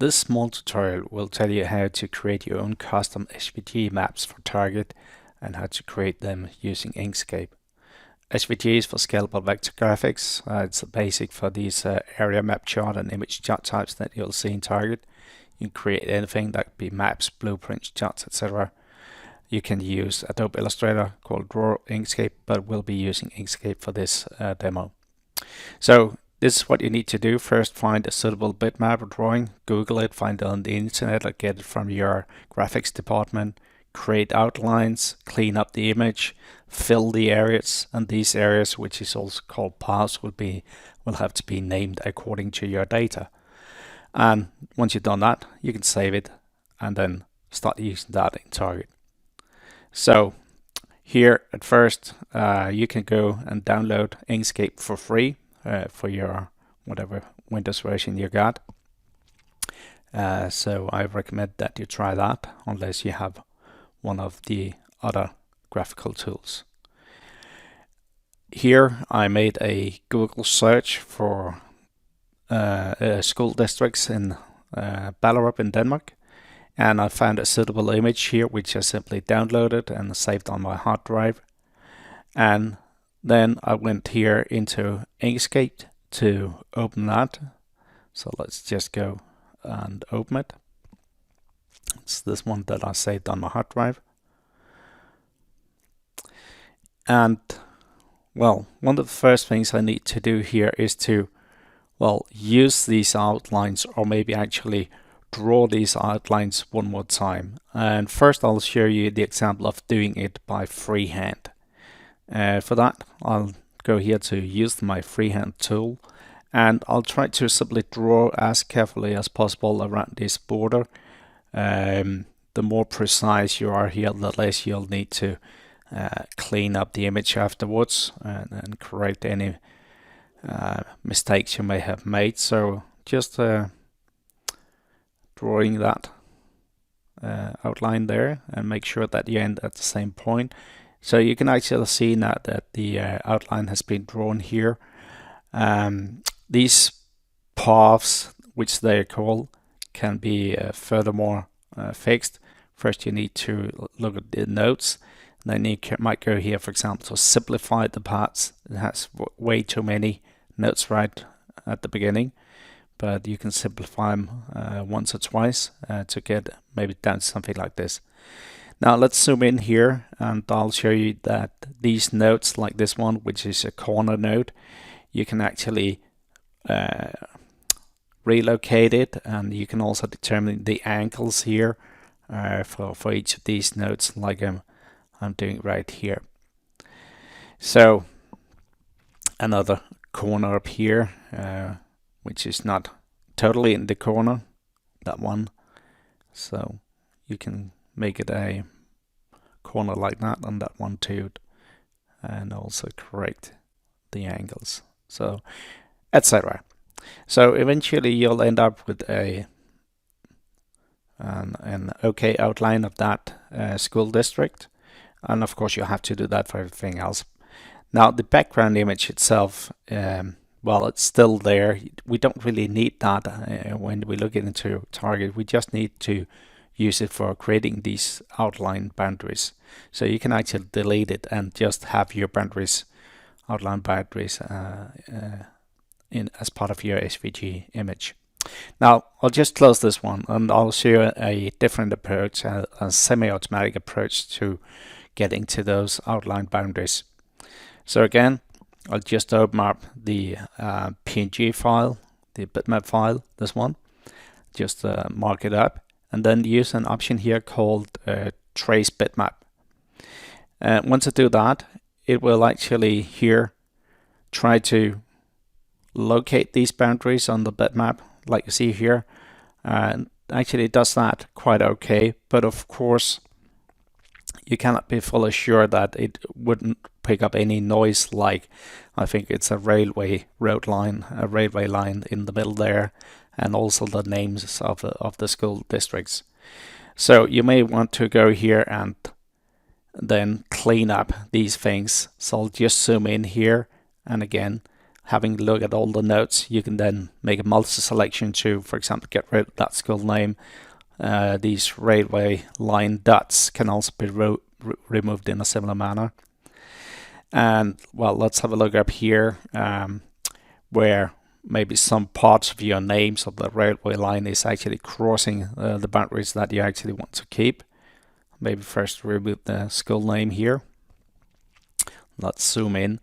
This small tutorial will tell you how to create your own custom SVG maps for Target and how to create them using Inkscape. SVG is for scalable vector graphics. It's a basic for these area map chart and image chart types that you'll see in Target. You can create anything that could be maps, blueprints, charts, etc. You can use Adobe Illustrator called Draw Inkscape, but we'll be using Inkscape for this demo. So this is what you need to do. First, find a suitable bitmap or drawing, Google it, find it on the internet or get it from your graphics department, create outlines, clean up the image, fill the areas, and these areas, which is also called paths, will have to be named according to your data. And once you've done that, you can save it and then start using that in Target. So here at first, you can go and download Inkscape for free for your whatever Windows version you got. So I recommend that you try that unless you have one of the other graphical tools. Here I made a Google search for school districts in Ballerup in Denmark, and I found a suitable image here which I simply downloaded and saved on my hard drive. And then I went here into Inkscape to open that. So let's just go and open it. It's this one that I saved on my hard drive. And well, one of the first things I need to do here is to, well, use these outlines, or maybe actually draw these outlines one more time. And first I'll show you the example of doing it by freehand. For that, I'll go here to use my freehand tool, and I'll try to simply draw as carefully as possible around this border. The more precise you are here, the less you'll need to clean up the image afterwards and correct any mistakes you may have made. So just drawing that outline there, and make sure that you end at the same point. So you can actually see now that the outline has been drawn here. These paths, which they are called, can be furthermore fixed. First you need to look at the notes. Then you might go here, for example, to simplify the paths. It has way too many notes right at the beginning, but you can simplify them once or twice to get maybe down to something like this. Now let's zoom in here, and I'll show you that these notes, like this one, which is a corner node, you can actually relocate it, and you can also determine the angles here for each of these nodes, like I'm doing right here. So another corner up here, which is not totally in the corner, that one. So you can make it a corner like that on that one too, and also correct the angles, so etc. So eventually you'll end up with an okay outline of that school district, and of course you have to do that for everything else. Now the background image itself, well, it's still there. We don't really need that when we look into Target. We just need to use it for creating these outline boundaries. So you can actually delete it and just have your boundaries, outline boundaries, in as part of your SVG image. Now I'll just close this one, and I'll show you a different approach, a semi-automatic approach to getting to those outline boundaries. So again, I'll just open up the PNG file, the bitmap file, this one, just mark it up, and then use an option here called trace bitmap. Once I do that, it will actually here try to locate these boundaries on the bitmap, like you see here. And actually it does that quite okay, but of course you cannot be fully sure that it wouldn't pick up any noise, like I think it's a railway line in the middle there, and also the names of the school districts. So you may want to go here and then clean up these things. So I'll just zoom in here, and again having a look at all the nodes, you can then make a multi-selection to, for example, get rid of that school name. These railway line dots can also be removed in a similar manner. And well, let's have a look up here where maybe some parts of your names of the railway line is actually crossing the boundaries that you actually want to keep. Maybe first remove the school name here. Let's zoom in,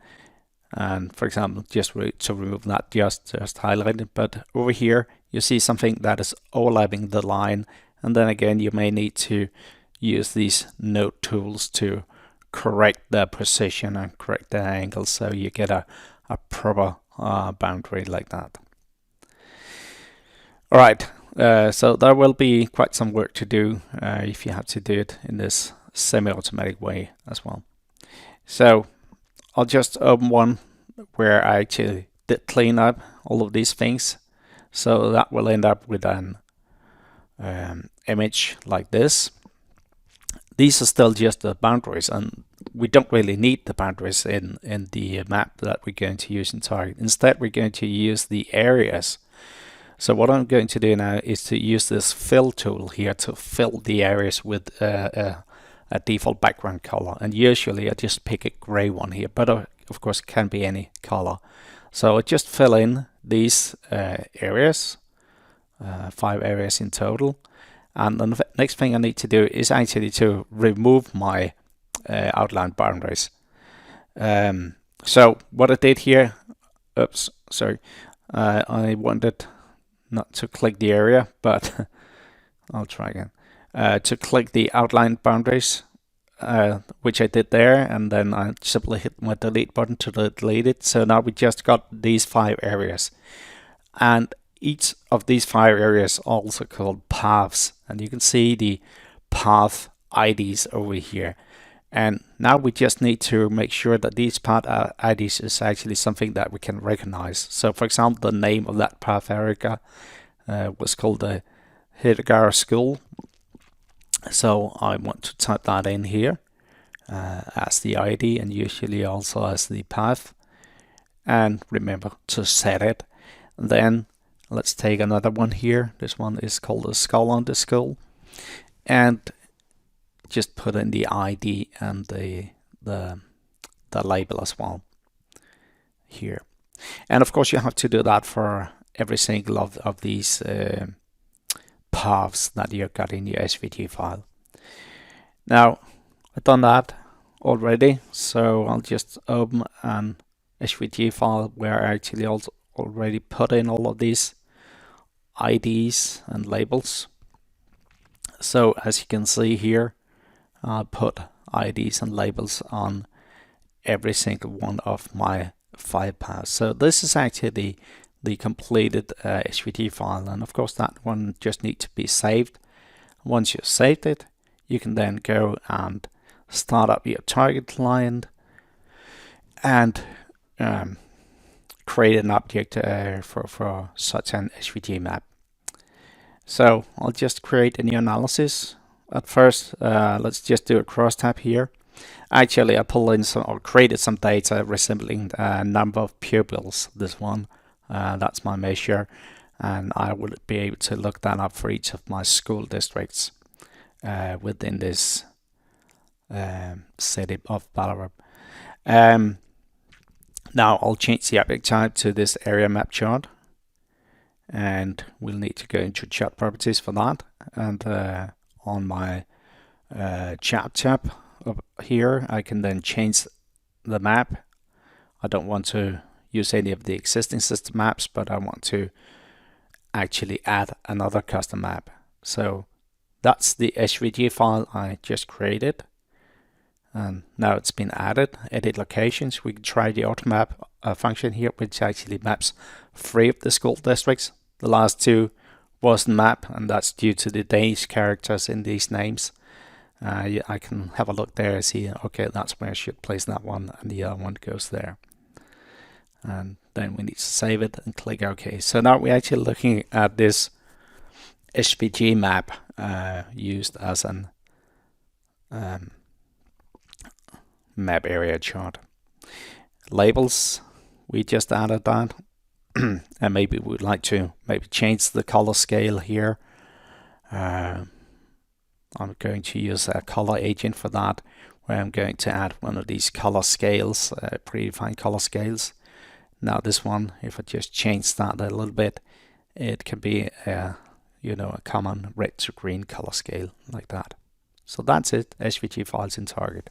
and for example, just to remove that, just highlight it. But over here, you see something that is overlapping the line, and then again, you may need to use these node tools to correct the position and correct the angle, so you get a proper boundary like that. All right, so there will be quite some work to do if you have to do it in this semi-automatic way as well. So I'll just open one where I actually did clean up all of these things. So that will end up with an image like this. These are still just the boundaries, and we don't really need the boundaries in the map that we're going to use in Target. Instead, we're going to use the areas. So what I'm going to do now is to use this fill tool here to fill the areas with a default background color. And usually I just pick a gray one here, but of course it can be any color. So I just fill in these areas, 5 areas in total. And the next thing I need to do is actually to remove my outline boundaries. So what I did here, I wanted not to click the area, but I'll try again. To click the outline boundaries, which I did there, and then I simply hit my delete button to delete it. So now we just got these 5 areas, and each of these 5 areas also called paths, and you can see the path IDs over here. And now we just need to make sure that these path IDs is actually something that we can recognize. So for example, the name of that path area was called the Hidegara School. So I want to type that in here as the ID, and usually also as the path. And remember to set it. Then let's take another one here. This one is called the Skull on the School. And just put in the ID and the label as well here. And of course you have to do that for every single of these paths that you've got in your SVG file. Now I've done that already, so I'll just open an SVG file where I actually also already put in all of these IDs and labels. So as you can see here, I put IDs and labels on every single one of my 5 paths. So this is actually the completed SVG file, and of course that one just needs to be saved. Once you've saved it, you can then go and start up your target client and create an object for such an SVG map. So I'll just create a new analysis. At first, let's just do a crosstab here. Actually, I pulled in some or created some data resembling a number of pupils. This one, that's my measure, and I will be able to look that up for each of my school districts within this city of Ballarat. Now I'll change the object type to this area map chart, and we'll need to go into chart properties for that. And on my chart tab up here, I can then change the map. I don't want to use any of the existing system maps, but I want to actually add another custom map. So that's the SVG file I just created, and now it's been added. Edit locations. We can try the automap function here, which actually maps 3 of the school districts. The last 2 wasn't mapped, and that's due to the Danish characters in these names. I can have a look there and see, okay, that's where I should place that one, and the other one goes there. And then we need to save it and click OK. So now we're actually looking at this SVG map used as an map area chart. Labels, we just added that. And maybe we'd like to change the color scale here. I'm going to use a color agent for that, where I'm going to add one of these color scales, predefined color scales. Now this one, if I just change that a little bit, it can be a common red to green color scale like that. So that's it, SVG files in Target.